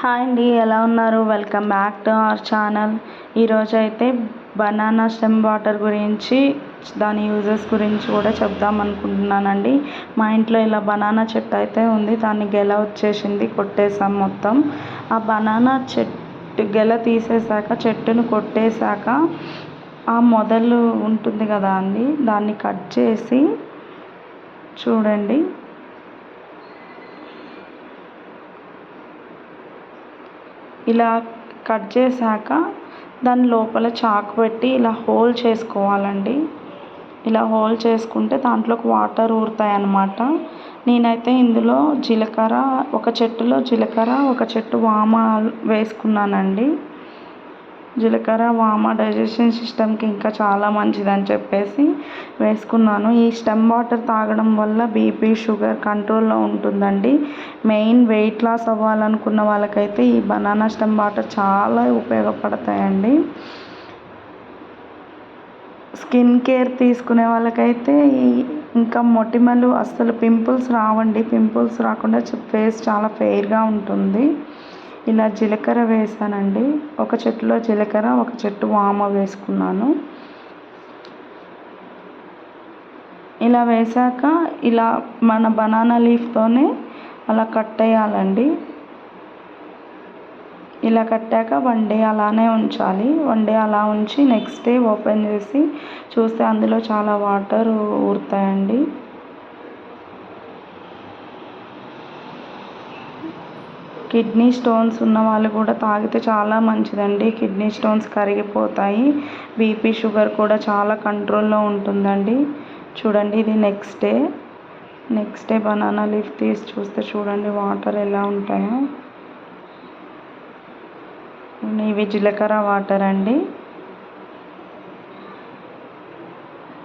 Hi అండి, ఎలా ఉన్నారు? Welcome back to our channel. ఈరోజు అయితే బనానా స్టెమ్ వాటర్ గురించి, దాని యూజెస్ గురించి కూడా చెప్దాం అనుకుంటున్నానండి. మా ఇంట్లో ఇలా బనానా చెట్టు అయితే ఉంది. దాన్ని గెల వచ్చేసింది, కొట్టేసాం మొత్తం. ఆ బనానా చెట్టు గెల తీసేసాక, చెట్టును కొట్టేశాక ఆ మొదలు ఉంటుంది కదా అండి, దాన్ని కట్ చేసి చూడండి. ఇలా కట్ చేశాక దాని లోపల చాకు పెట్టి ఇలా హోల్ చేసుకోవాలండి. ఇలా హోల్ చేసుకుంటే దాంట్లోకి వాటర్ ఊరుతాయి అన్నమాట. నేనైతే ఇందులో జీలకర్ర, ఒక చెట్టులో జీలకర్ర, ఒక చెట్టు వామ వేసుకున్నానండి. జీలకర్ర వామ డైజెషన్ సిస్టమ్కి ఇంకా చాలా మంచిదని చెప్పేసి వేసుకున్నాను. ఈ స్టెమ్ వాటర్ తాగడం వల్ల బీపీ, షుగర్ కంట్రోల్లో ఉంటుందండి. మెయిన్ వెయిట్ లాస్ అవ్వాలనుకున్న వాళ్ళకైతే ఈ బనానా స్టెమ్ వాటర్ చాలా ఉపయోగపడతాయండి. స్కిన్ కేర్ తీసుకునే వాళ్ళకైతే ఇంకా మొటిమలు, అస్సలు పింపుల్స్ రావండి. పింపుల్స్ రాకుండా ఫేస్ చాలా ఫెయిర్గా ఉంటుంది. ఇలా జీలకర్ర వేసానండి. ఒక చెట్టులో జీలకర్ర, ఒక చెట్టు వామ వేసుకున్నాను. ఇలా వేసాక ఇలా మన బనానా లీఫ్తోనే అలా కట్టేయాలండి. ఇలా కట్టాక 1 డే అలానే ఉంచాలి. 1 డే అలా ఉంచి నెక్స్ట్ డే ఓపెన్ చేసి చూస్తే అందులో చాలా వాటర్ ఊరుతాయండి. కిడ్నీ స్టోన్స్ ఉన్న వాళ్ళు కూడా తాగితే చాలా మంచిదండి. కిడ్నీ స్టోన్స్ కరిగిపోతాయి. బీపీ, షుగర్ కూడా చాలా కంట్రోల్లో ఉంటుందండి. చూడండి, ఇది నెక్స్ట్ డే బనానా లీఫ్ తీసి చూస్తే చూడండి వాటర్ ఎలా ఉంటాయో. ఇవి జీలకర్ర వాటర్ అండి.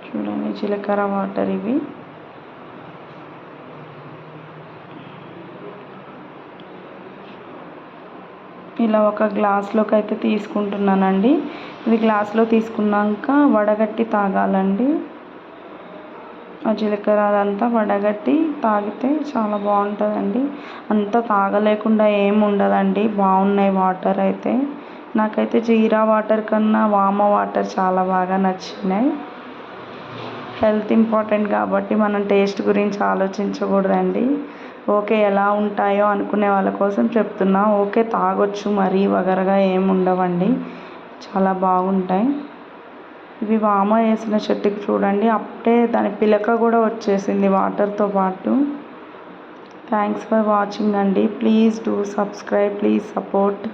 చూడండి, జీలకర్ర వాటర్ ఇవి. ఇలా ఒక గ్లాస్లోకి అయితే తీసుకుంటున్నానండి. ఇది గ్లాస్లో తీసుకున్నాక వడగట్టి తాగాలండి. ఆ జీలకర్ర అదంతా వడగట్టి తాగితే చాలా బాగుంటుందండి. అంతా తాగలేకుండా ఏమి ఉండదండి, బాగున్నాయి వాటర్ అయితే. నాకైతే జీరా వాటర్ కన్నా వామ వాటర్ చాలా బాగా నచ్చినాయి. హెల్త్ ఇంపార్టెంట్ కాబట్టి మనం టేస్ట్ గురించి ఆలోచించకూడదండి. ఓకే, ఎలా ఉంటాయో అనుకునే వాళ్ళ కోసం చెప్తున్నా. ఓకే, తాగొచ్చు, మరీ వగరగా ఏమి ఉండవండి, చాలా బాగుంటాయి. ఇవి వామ వేసిన చెట్టుకి చూడండి, అప్పుడే దాని పిలక కూడా వచ్చేసింది వాటర్తో పాటు. థ్యాంక్స్ ఫర్ వాచింగ్ అండి. Please do subscribe, please support.